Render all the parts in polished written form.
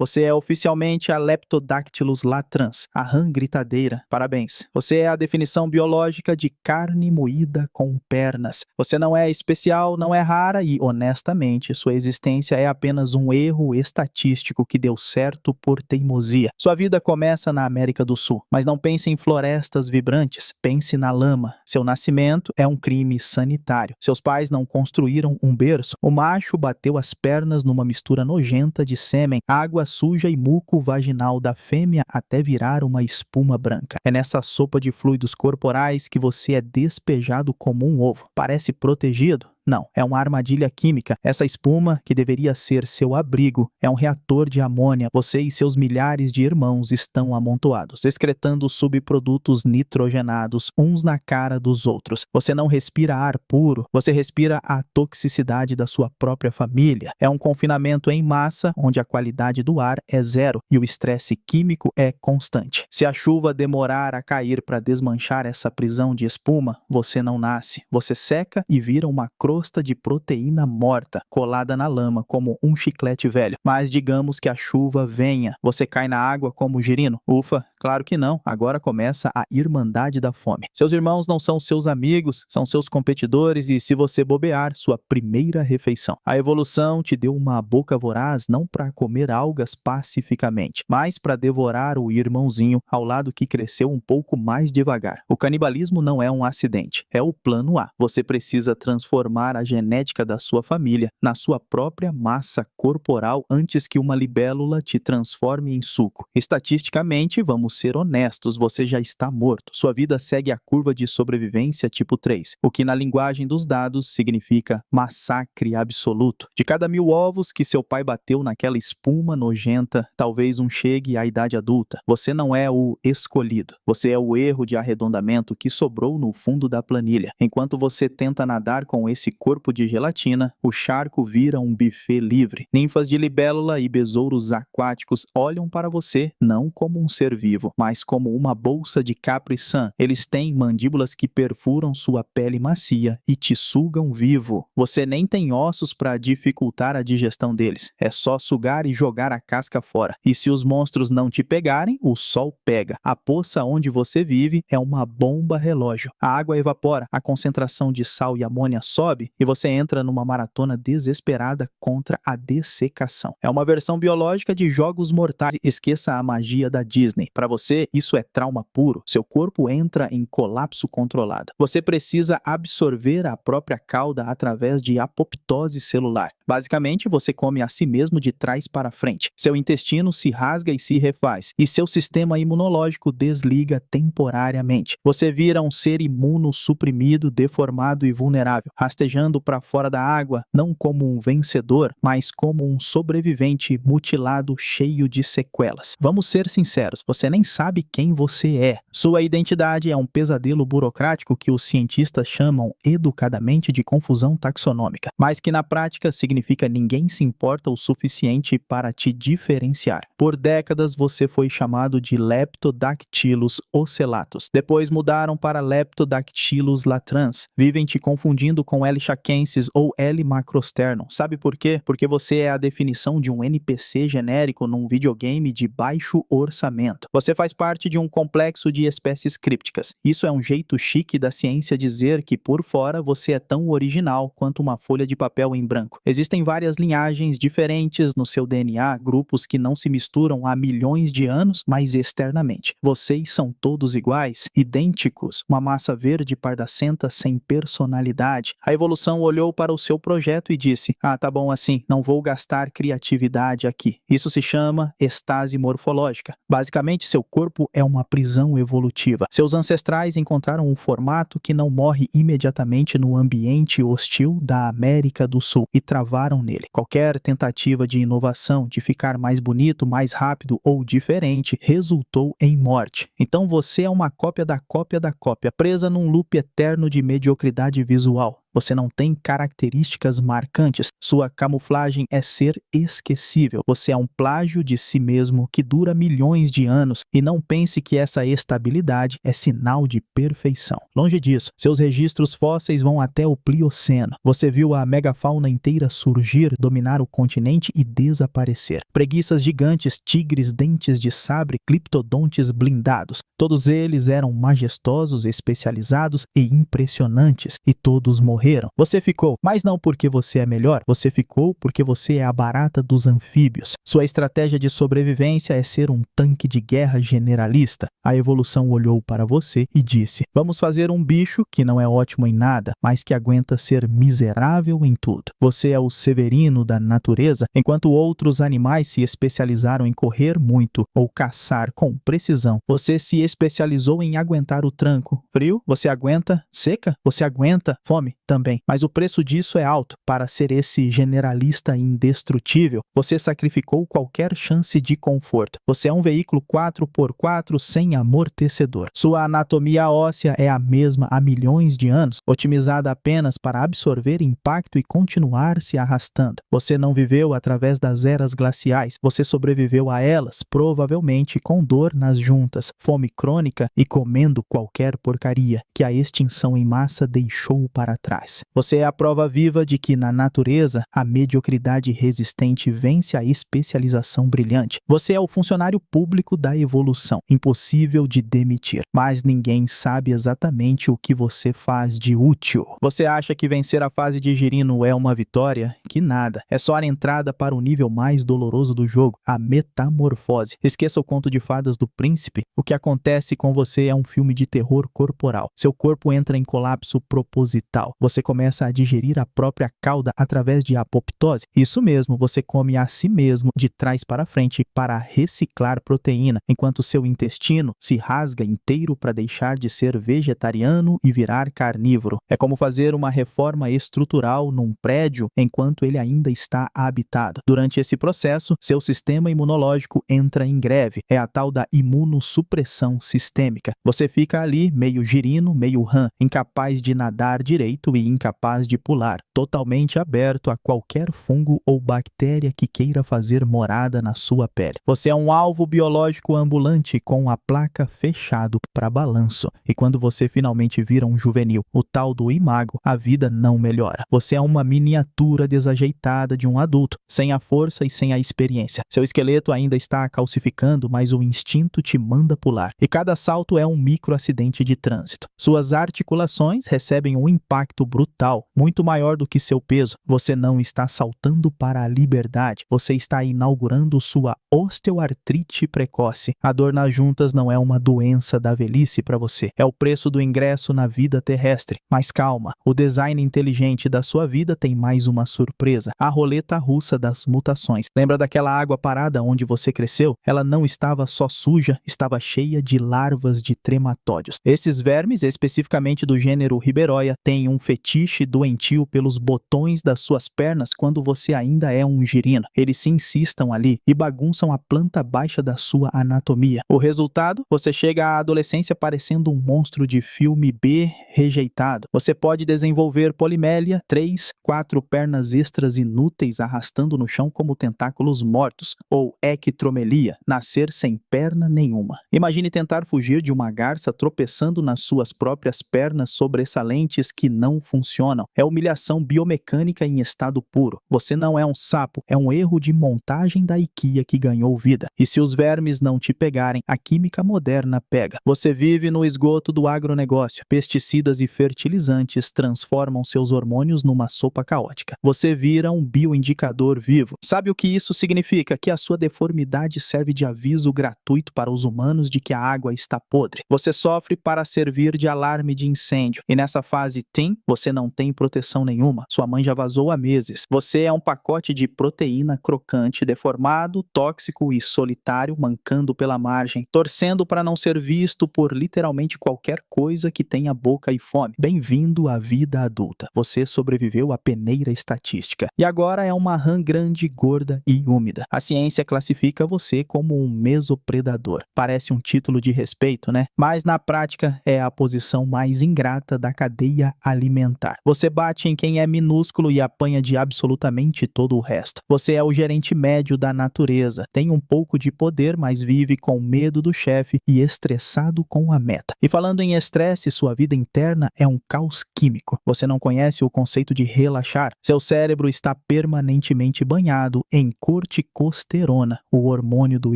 Você é oficialmente a Leptodactylus latrans, a rã gritadeira. Parabéns. Você é a definição biológica de carne moída com pernas. Você não é especial, não é rara e, honestamente, sua existência é apenas um erro estatístico que deu certo por teimosia. Sua vida começa na América do Sul, mas não pense em florestas vibrantes, pense na lama. Seu nascimento é um crime sanitário. Seus pais não construíram um berço. O macho bateu as pernas numa mistura nojenta de sêmen, água suja e muco vaginal da fêmea até virar uma espuma branca. É nessa sopa de fluidos corporais que você é despejado como um ovo. Parece protegido? Não, é uma armadilha química. Essa espuma, que deveria ser seu abrigo, é um reator de amônia. Você e seus milhares de irmãos estão amontoados, excretando subprodutos nitrogenados uns na cara dos outros. Você não respira ar puro, você respira a toxicidade da sua própria família. É um confinamento em massa, onde a qualidade do ar é zero e o estresse químico é constante. Se a chuva demorar a cair para desmanchar essa prisão de espuma, você não nasce. Você seca e vira uma crosta de proteína morta, colada na lama como um chiclete velho. Mas digamos que a chuva venha, você cai na água como girino? Ufa, claro que não. Agora começa a irmandade da fome. Seus irmãos não são seus amigos, são seus competidores e, se você bobear, sua primeira refeição. A evolução te deu uma boca voraz não para comer algas pacificamente, mas para devorar o irmãozinho ao lado que cresceu um pouco mais devagar. O canibalismo não é um acidente, é o plano A. Você precisa transformar a genética da sua família na sua própria massa corporal antes que uma libélula te transforme em suco. Estatisticamente, vamos ser honestos, você já está morto. Sua vida segue a curva de sobrevivência tipo 3, o que na linguagem dos dados significa massacre absoluto. De cada 1000 ovos que seu pai bateu naquela espuma nojenta, talvez um chegue à idade adulta. Você não é o escolhido. Você é o erro de arredondamento que sobrou no fundo da planilha. Enquanto você tenta nadar com esse corpo de gelatina, o charco vira um buffet livre. Ninfas de libélula e besouros aquáticos olham para você não como um ser vivo, mas como uma bolsa de Capri-Sun. Eles têm mandíbulas que perfuram sua pele macia e te sugam vivo. Você nem tem ossos para dificultar a digestão deles. É só sugar e jogar a casca fora. E se os monstros não te pegarem, o sol pega. A poça onde você vive é uma bomba relógio. A água evapora, a concentração de sal e amônia sobe e você entra numa maratona desesperada contra a dessecação. É uma versão biológica de Jogos Mortais. Esqueça a magia da Disney. Para você, isso é trauma puro. Seu corpo entra em colapso controlado. Você precisa absorver a própria cauda através de apoptose celular. Basicamente, você come a si mesmo de trás para frente. Seu intestino se rasga e se refaz, e seu sistema imunológico desliga temporariamente. Você vira um ser imunossuprimido, deformado e vulnerável, rastejando para fora da água, não como um vencedor, mas como um sobrevivente mutilado cheio de sequelas. Vamos ser sinceros, você nem sabe quem você é. Sua identidade é um pesadelo burocrático que os cientistas chamam educadamente de confusão taxonômica, mas que na prática significa ninguém se importa o suficiente para te diferenciar. Por décadas você foi chamado de Leptodactylus ocellatus. Depois mudaram para Leptodactylus latrans. Vivem te confundindo com L. shakensis ou L. macrosternum. Sabe por quê? Porque você é a definição de um NPC genérico num videogame de baixo orçamento. Você faz parte de um complexo de espécies crípticas. Isso é um jeito chique da ciência dizer que por fora você é tão original quanto uma folha de papel em branco. Existem várias linhagens diferentes no seu DNA, grupos que não se misturam há milhões de anos, mas externamente. Vocês são todos iguais, idênticos, uma massa verde pardacenta sem personalidade. A evolução olhou para o seu projeto e disse: ah, tá bom assim, não vou gastar criatividade aqui. Isso se chama estase morfológica. Basicamente, seu corpo é uma prisão evolutiva. Seus ancestrais encontraram um formato que não morre imediatamente no ambiente hostil da América do Sul e travaram nele. Qualquer tentativa de inovação, de ficar mais bonito, mais rápido ou diferente, resultou em morte. Então você é uma cópia da cópia da cópia, presa num loop eterno de mediocridade visual. Você não tem características marcantes. Sua camuflagem é ser esquecível. Você é um plágio de si mesmo que dura milhões de anos, e não pense que essa estabilidade é sinal de perfeição. Longe disso, seus registros fósseis vão até o Plioceno. Você viu a megafauna inteira surgir, dominar o continente e desaparecer. Preguiças gigantes, tigres, dentes de sabre, cliptodontes blindados. Todos eles eram majestosos, especializados e impressionantes, e todos morreram. Você ficou, mas não porque você é melhor, você ficou porque você é a barata dos anfíbios. Sua estratégia de sobrevivência é ser um tanque de guerra generalista. A evolução olhou para você e disse: vamos fazer um bicho que não é ótimo em nada, mas que aguenta ser miserável em tudo. Você é o Severino da natureza, enquanto outros animais se especializaram em correr muito ou caçar com precisão. Você se especializou em aguentar o tranco. Frio, você aguenta. Seca, você aguenta. Fome, também. Mas o preço disso é alto. Para ser esse generalista indestrutível, você sacrificou qualquer chance de conforto. Você é um veículo 4x4 sem amortecedor. Sua anatomia óssea é a mesma há milhões de anos, otimizada apenas para absorver impacto e continuar se arrastando. Você não viveu através das eras glaciais. Você sobreviveu a elas, provavelmente com dor nas juntas, fome crônica e comendo qualquer porcaria que a extinção em massa deixou para trás. Você é a prova viva de que na natureza a mediocridade resistente vence a especialização brilhante. Você é o funcionário público da evolução, impossível de demitir, mas ninguém sabe exatamente o que você faz de útil. Você acha que vencer a fase de Girino é uma vitória? Que nada, é só a entrada para o nível mais doloroso do jogo, a metamorfose. Esqueça o conto de fadas do príncipe. O que acontece com você é um filme de terror corporal. Seu corpo entra em colapso proposital. Você começa a digerir a própria cauda através de apoptose. Isso mesmo, você come a si mesmo de trás para frente para reciclar proteína, enquanto seu intestino se rasga inteiro para deixar de ser vegetariano e virar carnívoro. É como fazer uma reforma estrutural num prédio enquanto ele ainda está habitado. Durante esse processo, seu sistema imunológico entra em greve. É a tal da imunossupressão sistêmica. Você fica ali, meio girino, meio rã, incapaz de nadar direito e incapaz de pular, totalmente aberto a qualquer fungo ou bactéria que queira fazer morada na sua pele. Você é um alvo biológico ambulante com a placa fechado para balanço. E quando você finalmente vira um juvenil, o tal do imago, a vida não melhora. Você é uma miniatura desajeitada de um adulto, sem a força e sem a experiência. Seu esqueleto ainda está calcificando, mas o instinto te manda pular. E cada salto é um microacidente de trânsito. Suas articulações recebem um impacto brutal, muito maior do que seu peso. Você não está saltando para a liberdade. Você está inaugurando sua osteoartrite precoce. A dor nas juntas não é uma doença da velhice para você. É o preço do ingresso na vida terrestre. Mas calma, o design inteligente da sua vida tem mais uma surpresa. A roleta russa das mutações. Lembra daquela água parada onde você cresceu? Ela não estava só suja, estava cheia de larvas de trematóides. Esses vermes, especificamente do gênero Riberoia, têm um fetiche doentio pelos botões das suas pernas quando você ainda é um girino. Eles se insistam ali e bagunçam a planta baixa da sua anatomia. O resultado? Você chega à adolescência parecendo um monstro de filme B rejeitado. Você pode desenvolver polimélia, 3, 4 pernas extras inúteis arrastando no chão como tentáculos mortos, ou ectromelia, nascer sem perna nenhuma. Imagine tentar fugir de uma garça tropeçando nas suas próprias pernas sobressalentes que não funcionam. É humilhação biomecânica em estado puro. Você não é um sapo, é um erro de montagem da IKEA que ganhou vida. E se os vermes não te pegarem, a química moderna pega. Você vive no esgoto do agronegócio. Pesticidas e fertilizantes transformam seus hormônios numa sopa caótica. Você vira um bioindicador vivo. Sabe o que isso significa? Que a sua deformidade serve de aviso gratuito para os humanos de que a água está podre. Você sofre para servir de alarme de incêndio. E nessa fase teen, você não tem proteção nenhuma. Sua mãe já vazou há meses. Você é um pacote de proteína crocante, deformado, tóxico e solitário, mancando pela margem, torcendo para não ser visto por literalmente qualquer coisa que tenha boca e fome. Bem-vindo à vida adulta. Você sobreviveu à peneira estatística. E agora é uma rã grande, gorda e úmida. A ciência classifica você como um mesopredador. Parece um título de respeito, né? Mas na prática é a posição mais ingrata da cadeia alimentar. alimentar. Você bate em quem é minúsculo e apanha de absolutamente todo o resto. Você é o gerente médio da natureza, tem um pouco de poder, mas vive com medo do chefe e estressado com a meta. E falando em estresse, sua vida interna é um caos químico. Você não conhece o conceito de relaxar. Seu cérebro está permanentemente banhado em corticosterona, o hormônio do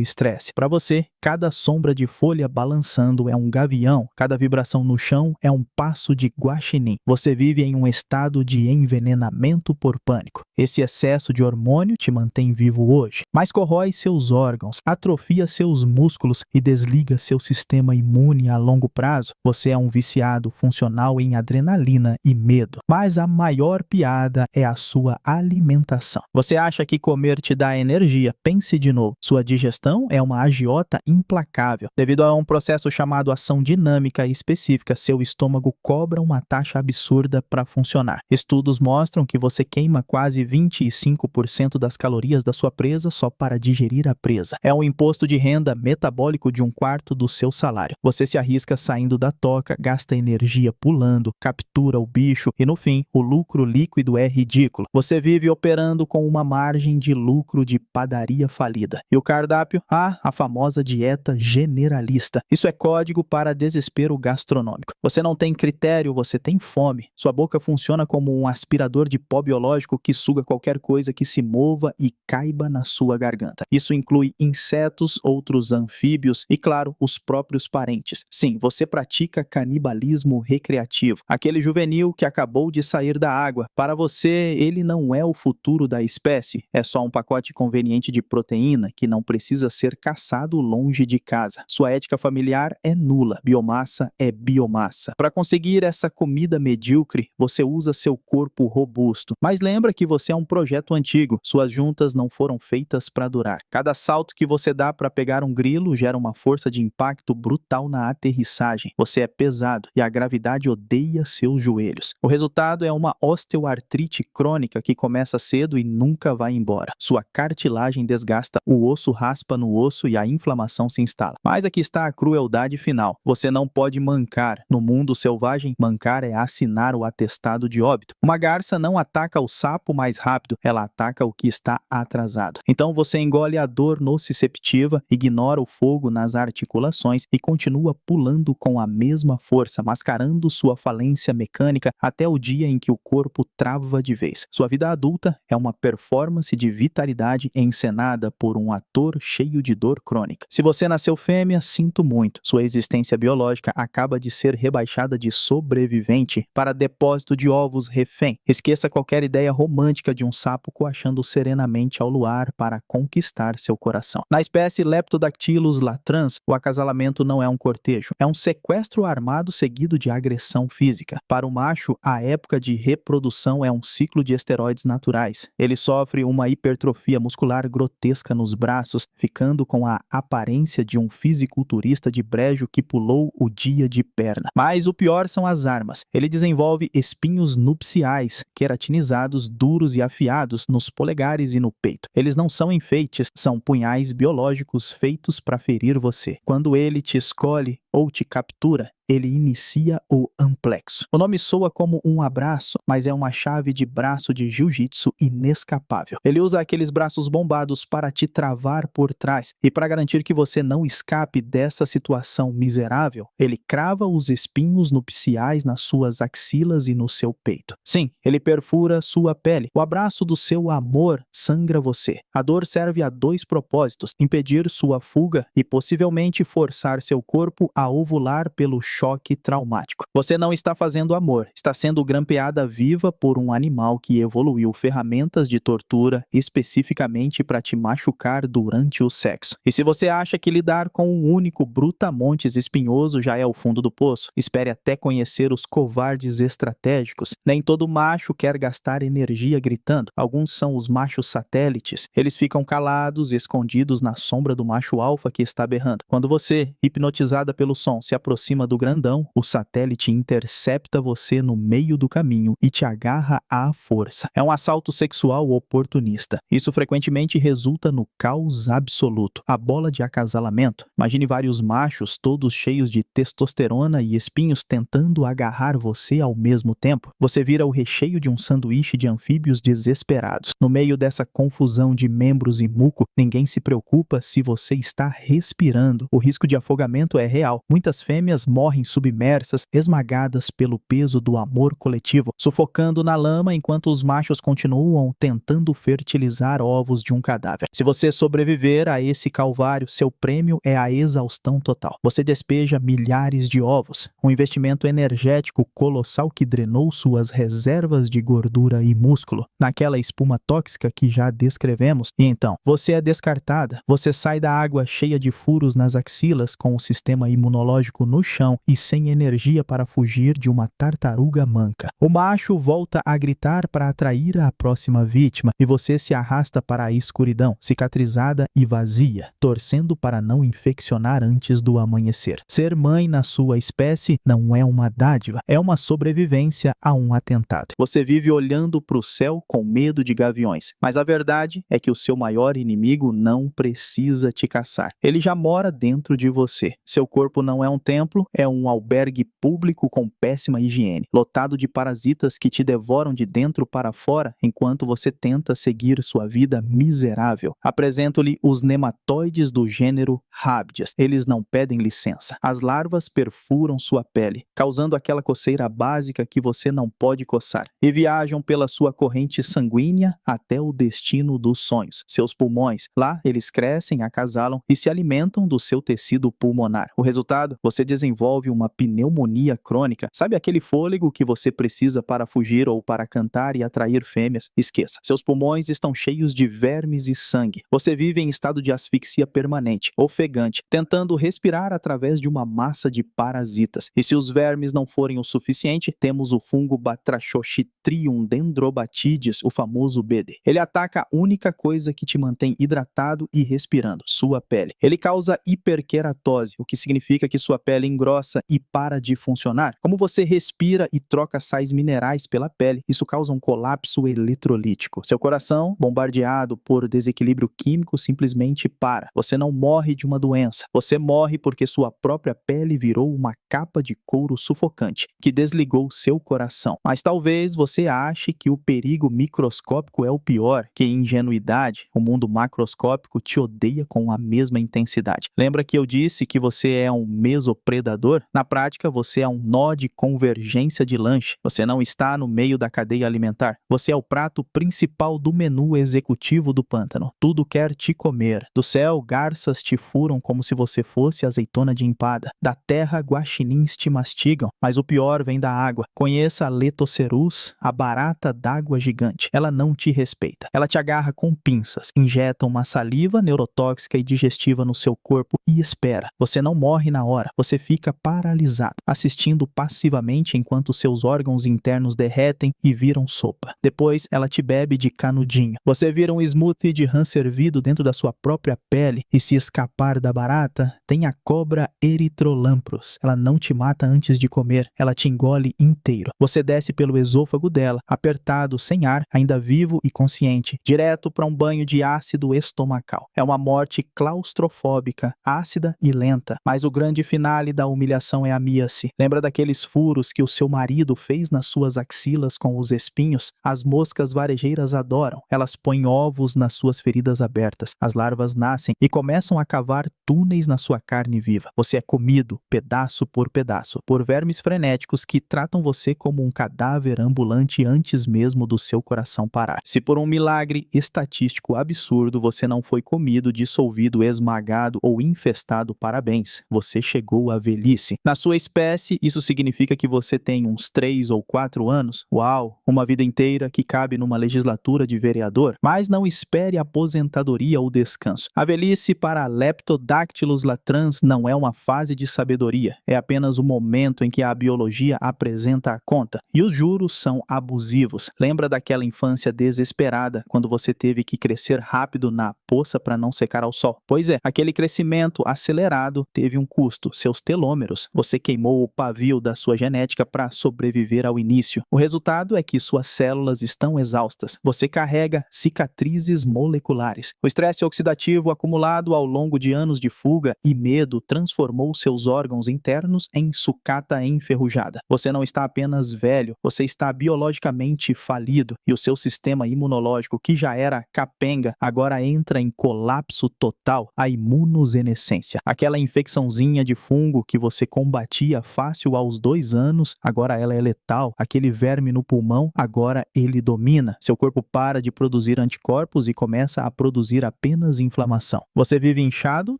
estresse. Para você, cada sombra de folha balançando é um gavião, cada vibração no chão é um passo de guaxinim. Você vive em um estado de envenenamento por pânico. Esse excesso de hormônio te mantém vivo hoje, mas corrói seus órgãos, atrofia seus músculos e desliga seu sistema imune a longo prazo. Você é um viciado funcional em adrenalina e medo. Mas a maior piada é a sua alimentação. Você acha que comer te dá energia? Pense de novo. Sua digestão é uma agiota implacável. Devido a um processo chamado ação dinâmica específica, seu estômago cobra uma taxa absurda para funcionar. Estudos mostram que você queima quase 25% das calorias da sua presa só para digerir a presa. É um imposto de renda metabólico de 1/4 do seu salário. Você se arrisca saindo da toca, gasta energia pulando, captura o bicho e, no fim, o lucro líquido é ridículo. Você vive operando com uma margem de lucro de padaria falida. E o cardápio? A famosa dieta generalista. Isso é código para desespero gastronômico. Você não tem critério, você tem fome. Sua boca funciona como um aspirador de pó biológico que suga qualquer coisa que se mova e caiba na sua garganta. Isso inclui insetos, outros anfíbios e, claro, os próprios parentes. Sim, você pratica canibalismo recreativo. Aquele juvenil que acabou de sair da água. Para você, ele não é o futuro da espécie. É só um pacote conveniente de proteína que não precisa ser caçado longe de casa. Sua ética familiar é nula. Biomassa é biomassa. Para conseguir essa comida medíocre, você usa seu corpo robusto. Mas lembra que você é um projeto antigo. Suas juntas não foram feitas para durar. Cada salto que você dá para pegar um grilo gera uma força de impacto brutal na aterrissagem. Você é pesado e a gravidade odeia seus joelhos. O resultado é uma osteoartrite crônica que começa cedo e nunca vai embora. Sua cartilagem desgasta, o osso raspa no osso e a inflamação se instala. Mas aqui está a crueldade final. Você não pode mancar. No mundo selvagem, mancar é assinar o atestado de óbito. Uma garça não ataca o sapo mais rápido, ela ataca o que está atrasado. Então você engole a dor nociceptiva, ignora o fogo nas articulações e continua pulando com a mesma força, mascarando sua falência mecânica até o dia em que o corpo trava de vez. Sua vida adulta é uma performance de vitalidade encenada por um ator cheio de dor crônica. Se você nasceu fêmea, sinto muito. Sua existência biológica acaba de ser rebaixada de sobrevivente para depósito de ovos refém. Esqueça qualquer ideia romântica de um sapo coachando serenamente ao luar para conquistar seu coração. Na espécie Leptodactylus latrans, o acasalamento não é um cortejo, é um sequestro armado seguido de agressão física. Para o macho, a época de reprodução é um ciclo de esteroides naturais. Ele sofre uma hipertrofia muscular grotesca nos braços, ficando com a aparência de um fisiculturista de brejo que pulou o dia de perna. Mas o pior são as armas. Ele desenvolve espinhos nupciais, queratinizados, duros e afiados nos polegares e no peito. Eles não são enfeites, são punhais biológicos feitos para ferir você. Quando ele te escolhe ou te captura, ele inicia o amplexo. O nome soa como um abraço, mas é uma chave de braço de jiu-jitsu inescapável. Ele usa aqueles braços bombados para te travar por trás e para garantir que você não escape dessa situação miserável, ele crava os espinhos nupciais nas suas axilas e no seu peito. Sim, ele perfura sua pele. O abraço do seu amor sangra você. A dor serve a 2 propósitos: impedir sua fuga e possivelmente forçar seu corpo a ovular pelo choque traumático. Você não está fazendo amor, está sendo grampeada viva por um animal que evoluiu ferramentas de tortura especificamente para te machucar durante o sexo. E se você acha que lidar com um único brutamontes espinhoso já é o fundo do poço, espere até conhecer os covardes estratégicos. Nem todo macho quer gastar energia gritando. Alguns são os machos satélites. Eles ficam calados, escondidos na sombra do macho alfa que está berrando. Quando você, hipnotizada pelo som, se aproxima do grandão, o satélite intercepta você no meio do caminho e te agarra à força. É um assalto sexual oportunista. Isso frequentemente resulta no caos absoluto, a bola de acasalamento. Imagine vários machos, todos cheios de testosterona e espinhos, tentando agarrar você ao mesmo tempo. Você vira o recheio de um sanduíche de anfíbios desesperados. No meio dessa confusão de membros e muco, ninguém se preocupa se você está respirando. O risco de afogamento é real. Muitas fêmeas morrem submersas, esmagadas pelo peso do amor coletivo, sufocando na lama enquanto os machos continuam tentando fertilizar ovos de um cadáver. Se você sobreviver a esse calvário, seu prêmio é a exaustão total. Você despeja milhares de ovos, um investimento energético colossal que drenou suas reservas de gordura e músculo, naquela espuma tóxica que já descrevemos, e então você é descartada. Você sai da água cheia de furos nas axilas, com o sistema imunológico no chão e sem energia para fugir de uma tartaruga manca. O macho volta a gritar para atrair a próxima vítima e você se arrasta para a escuridão, cicatrizada e vazia, torcendo para não infeccionar antes do amanhecer. Ser mãe na sua espécie não é uma dádiva, é uma sobrevivência a um atentado. Você vive olhando para o céu com medo de gaviões, mas a verdade é que o seu maior inimigo não precisa te caçar. Ele já mora dentro de você. Seu corpo não é um templo, é um albergue público com péssima higiene, lotado de parasitas que te devoram de dentro para fora enquanto você tenta seguir sua vida miserável. Apresento-lhe os nematóides do gênero Rhabdias. Eles não pedem licença. As larvas perfuram sua pele, causando aquela coceira básica que você não pode coçar, e viajam pela sua corrente sanguínea até o destino dos sonhos, seus pulmões. Lá, eles crescem, acasalam e se alimentam do seu tecido pulmonar. O resultado? Você desenvolve uma pneumonia crônica. Sabe aquele fôlego que você precisa para fugir ou para cantar e atrair fêmeas? Esqueça. Seus pulmões estão cheios de vermes e sangue. Você vive em estado de asfixia permanente, ofegante, tentando respirar através de uma massa de parasitas. E se os vermes não forem o suficiente, temos o fungo Batrachochytrium dendrobatides, o famoso BD. Ele ataca a única coisa que te mantém hidratado e respirando, sua pele. Ele causa hiperkeratose, o que significa que sua pele engrossa e para de funcionar. Como você respira e troca sais minerais pela pele, isso causa um colapso eletrolítico. Seu coração, bombardeado por desequilíbrio químico, simplesmente para. Você não morre de uma doença. Você morre porque sua própria pele virou uma capa de couro sufocante que desligou seu coração. Mas talvez você ache que o perigo microscópico é o pior. Que ingenuidade! O mundo macroscópico te odeia com a mesma intensidade. Lembra que eu disse que você é um mesopredador? Na prática, você é um nó de convergência de lanche. Você não está no meio da cadeia alimentar. Você é o prato principal do menu executivo do pântano. Tudo quer te comer. Do céu, garças te furam como se você fosse azeitona de empada. Da terra, guaxinins te mastigam. Mas o pior vem da água. Conheça a Letocerus, a barata d'água gigante. Ela não te respeita. Ela te agarra com pinças, injeta uma saliva neurotóxica e digestiva no seu corpo e espera. Você não morre na hora. Você fica paralisado, assistindo passivamente enquanto seus órgãos internos derretem e viram sopa. Depois, ela te bebe de canudinho. Você vira um smoothie de rã servido dentro da sua própria pele e se escapar da barata, tem a cobra Erythrolamprus. Ela não te mata antes de comer, ela te engole inteiro. Você desce pelo esôfago dela, apertado, sem ar, ainda vivo e consciente, direto para um banho de ácido estomacal. É uma morte claustrofóbica, ácida e lenta, mas o grande finale da humilhação é a míase. Lembra daqueles furos que o seu marido fez nas suas axilas com os espinhos? As moscas varejeiras adoram. Elas põem ovos nas suas feridas abertas. As larvas nascem e começam a cavar túneis na sua carne viva. Você é comido, pedaço por vermes frenéticos que tratam você como um cadáver ambulante antes mesmo do seu coração parar. Se por um milagre estatístico absurdo você não foi comido, dissolvido, esmagado ou infestado, parabéns, você chegou à velhice. Na sua espécie, isso significa que você tem uns 3 ou 4 anos. Uau, uma vida inteira que cabe numa legislatura de vereador. Mas não espere aposentadoria ou descanso. A velhice para Leptodactylus Leptodactylus latrans não é uma fase de sabedoria, é apenas o momento em que a biologia apresenta a conta. E os juros são abusivos. Lembra daquela infância desesperada, quando você teve que crescer rápido na poça para não secar ao sol? Pois é, aquele crescimento acelerado teve um custo, seus telômeros. Você queimou o pavio da sua genética para sobreviver ao início. O resultado é que suas células estão exaustas. Você carrega cicatrizes moleculares. O estresse oxidativo acumulado ao longo de anos de fuga e medo transformou seus órgãos internos em sucata enferrujada. Você não está apenas velho, você está biologicamente falido e o seu sistema imunológico, que já era capenga, agora entra em colapso total, a imunosenescência. Aquela infecçãozinha de fungo que você combatia fácil aos 2 anos, agora ela é letal. Aquele verme no pulmão, agora ele domina. Seu corpo para de produzir anticorpos e começa a produzir apenas inflamação. Você vive inchado,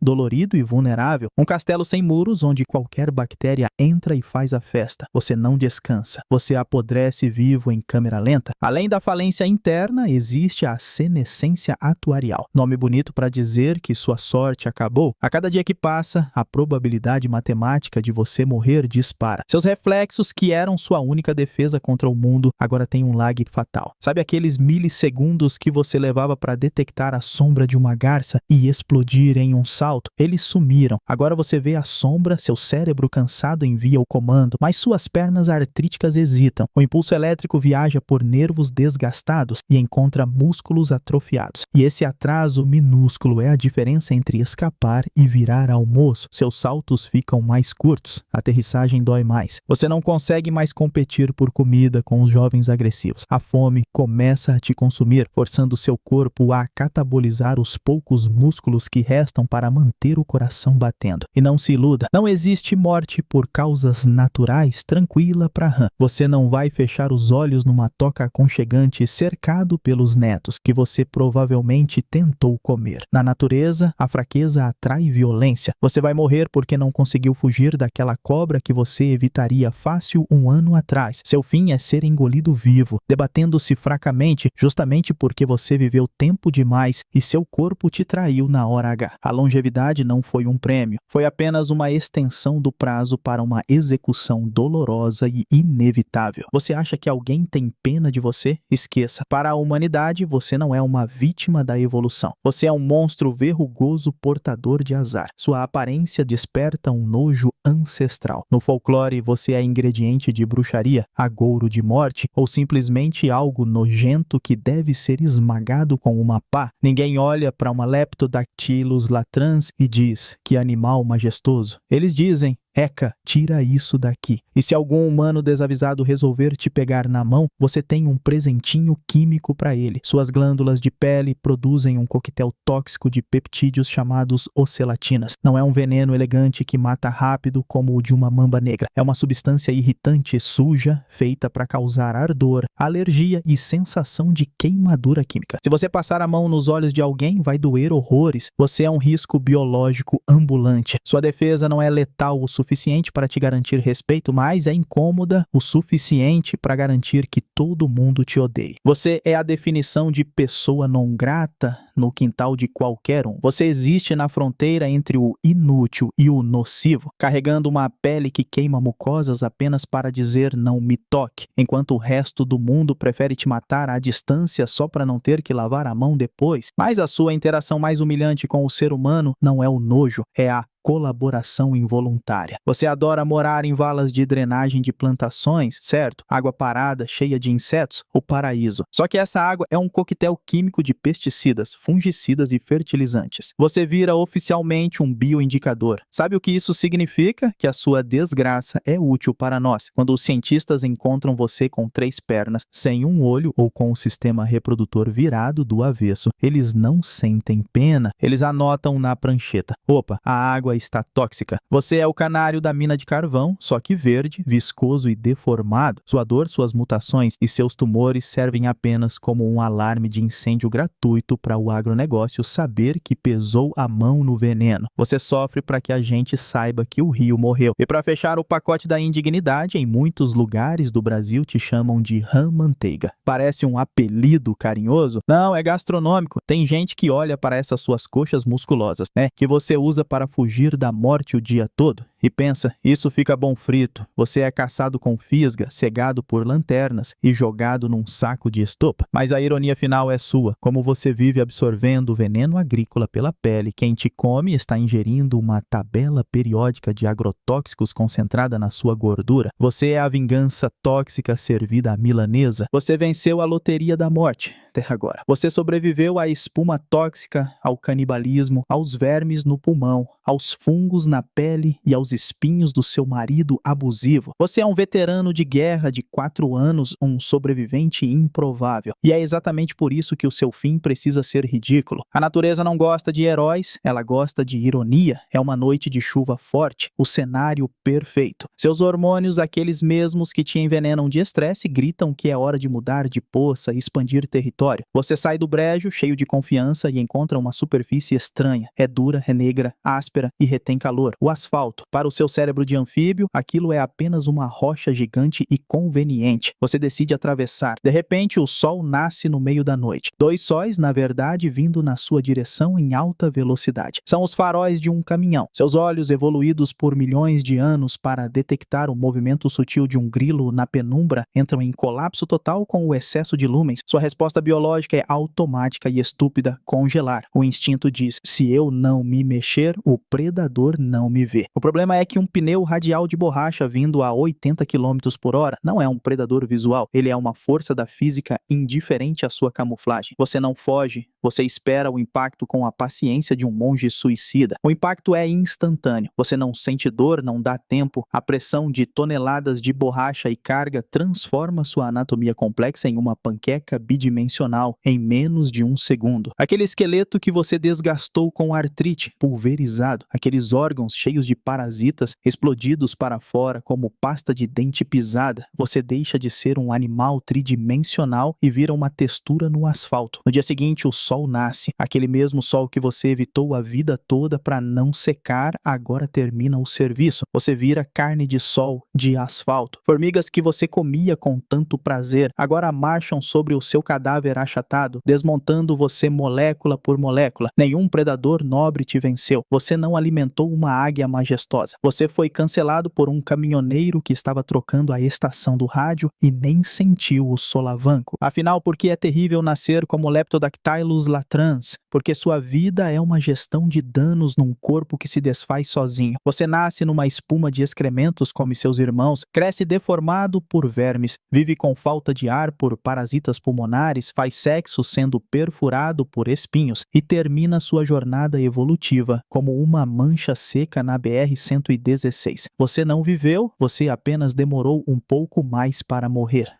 dolorido e vulnerável. Um castelo sem muros onde qualquer bactéria entra e faz a festa. Você não descansa. Você apodrece vivo em câmera lenta. Além da falência interna, existe a senescência atuarial. Nome bonito para dizer que sua sorte acabou. A cada dia que passa, a probabilidade matemática de você morrer dispara. Seus reflexos, que eram sua única defesa contra o mundo, agora têm um lag fatal. Sabe aqueles milissegundos que você levava para detectar a sombra de uma garça e explodir em um salto? Eles sumiram. Agora você vê a sombra, seu cérebro cansado envia o comando, mas suas pernas artríticas hesitam. O impulso elétrico viaja por nervos desgastados e encontra músculos atrofiados. E esse atraso minúsculo é a diferença entre escapar e virar almoço. Seus saltos ficam mais curtos, a aterrissagem dói mais. Você não consegue mais competir por comida com os jovens agressivos. A fome começa a te consumir, forçando seu corpo a catabolizar os poucos músculos que restam para manter o coração batendo. E não se iluda, não existe morte por causas naturais tranquila para Han. Você não vai fechar os olhos numa toca aconchegante cercado pelos netos que você provavelmente tentou comer. Na natureza, a fraqueza atrai violência. Você vai morrer porque não conseguiu fugir daquela cobra que você evitaria fácil 1 ano atrás. Seu fim é ser engolido vivo, debatendo-se fracamente, justamente porque você viveu tempo demais e seu corpo te traiu na hora H. A longevidade não foi um prêmio, foi apenas uma extensão do prazo para uma execução dolorosa e inevitável. Você acha que alguém tem pena de você? Esqueça. Para a humanidade, você não é uma vítima da evolução. Você é um monstro verrugoso portador de azar. Sua aparência desperta um nojo ancestral. No folclore, você é ingrediente de bruxaria, agouro de morte ou simplesmente algo nojento que deve ser esmagado com uma pá. Ninguém olha para uma Leptodactylus latrans e diz: que animal majestoso. Eles dizem: Eca, tira isso daqui. E se algum humano desavisado resolver te pegar na mão, você tem um presentinho químico para ele. Suas glândulas de pele produzem um coquetel tóxico de peptídeos chamados ocelatinas. Não é um veneno elegante que mata rápido como o de uma mamba negra. É uma substância irritante, suja, feita para causar ardor, alergia e sensação de queimadura química. Se você passar a mão nos olhos de alguém, vai doer horrores. Você é um risco biológico ambulante. Sua defesa não é letal o suficiente para te garantir respeito, mas é incômoda o suficiente para garantir que todo mundo te odeie. Você é a definição de pessoa não grata no quintal de qualquer um. Você existe na fronteira entre o inútil e o nocivo, carregando uma pele que queima mucosas apenas para dizer não me toque, enquanto o resto do mundo prefere te matar à distância só para não ter que lavar a mão depois. Mas a sua interação mais humilhante com o ser humano não é o nojo, é a colaboração involuntária. Você adora morar em valas de drenagem de plantações, certo? Água parada, cheia de insetos, o paraíso. Só que essa água é um coquetel químico de pesticidas, fungicidas e fertilizantes. Você vira oficialmente um bioindicador. Sabe o que isso significa? Que a sua desgraça é útil para nós. Quando os cientistas encontram você com 3 pernas, sem um olho ou com o sistema reprodutor virado do avesso, eles não sentem pena. Eles anotam na prancheta: opa, a água está tóxica. Você é o canário da mina de carvão, só que verde, viscoso e deformado. Sua dor, suas mutações e seus tumores servem apenas como um alarme de incêndio gratuito para o agronegócio saber que pesou a mão no veneno. Você sofre para que a gente saiba que o rio morreu. E para fechar o pacote da indignidade, em muitos lugares do Brasil te chamam de rã-manteiga. Parece um apelido carinhoso? Não, é gastronômico. Tem gente que olha para essas suas coxas musculosas, né, que você usa para fugir da morte o dia todo e pensa, isso fica bom frito. Você é caçado com fisga, cegado por lanternas e jogado num saco de estopa. Mas a ironia final é sua. Como você vive absorvendo veneno agrícola pela pele, quem te come está ingerindo uma tabela periódica de agrotóxicos concentrada na sua gordura. Você é a vingança tóxica servida à milanesa. Você venceu a loteria da morte. Até agora. Você sobreviveu à espuma tóxica, ao canibalismo, aos vermes no pulmão, aos fungos na pele e aos espinhos do seu marido abusivo. Você é um veterano de guerra de 4 anos, um sobrevivente improvável. E é exatamente por isso que o seu fim precisa ser ridículo. A natureza não gosta de heróis, ela gosta de ironia. É uma noite de chuva forte, o cenário perfeito. Seus hormônios, aqueles mesmos que te envenenam de estresse, gritam que é hora de mudar de poça e expandir território. Você sai do brejo, cheio de confiança, e encontra uma superfície estranha. É dura, é negra, áspera e retém calor. O asfalto. Para o seu cérebro de anfíbio, aquilo é apenas uma rocha gigante e conveniente. Você decide atravessar. De repente, o sol nasce no meio da noite. 2 sóis, na verdade, vindo na sua direção em alta velocidade. São os faróis de um caminhão. Seus olhos, evoluídos por milhões de anos para detectar o movimento sutil de um grilo na penumbra, entram em colapso total com o excesso de lúmens. Sua resposta biológica é automática e estúpida: congelar. O instinto diz, se eu não me mexer, o predador não me vê. O problema é que um pneu radial de borracha vindo a 80 km por hora não é um predador visual, ele é uma força da física indiferente à sua camuflagem. Você não foge, você espera o impacto com a paciência de um monge suicida. O impacto é instantâneo, você não sente dor, não dá tempo, a pressão de toneladas de borracha e carga transforma sua anatomia complexa em uma panqueca bidimensional em menos de 1 segundo. Aquele esqueleto que você desgastou com artrite, pulverizado, aqueles órgãos cheios de parasitas explodidos para fora como pasta de dente pisada, você deixa de ser um animal tridimensional e vira uma textura no asfalto. No dia seguinte, o sol nasce, aquele mesmo sol que você evitou a vida toda para não secar, agora termina o serviço. Você vira carne de sol, de asfalto. Formigas que você comia com tanto prazer, agora marcham sobre o seu cadáver achatado, desmontando você molécula por molécula. Nenhum predador nobre te venceu. Você não alimentou uma águia majestosa. Você foi cancelado por um caminhoneiro que estava trocando a estação do rádio e nem sentiu o solavanco. Afinal, por que é terrível nascer como Leptodactylus latrans? Porque sua vida é uma gestão de danos num corpo que se desfaz sozinho. Você nasce numa espuma de excrementos como seus irmãos, cresce deformado por vermes, vive com falta de ar por parasitas pulmonares, faz sexo sendo perfurado por espinhos e termina sua jornada evolutiva como uma mancha seca na BR-116. Você não viveu, você apenas demorou um pouco mais para morrer.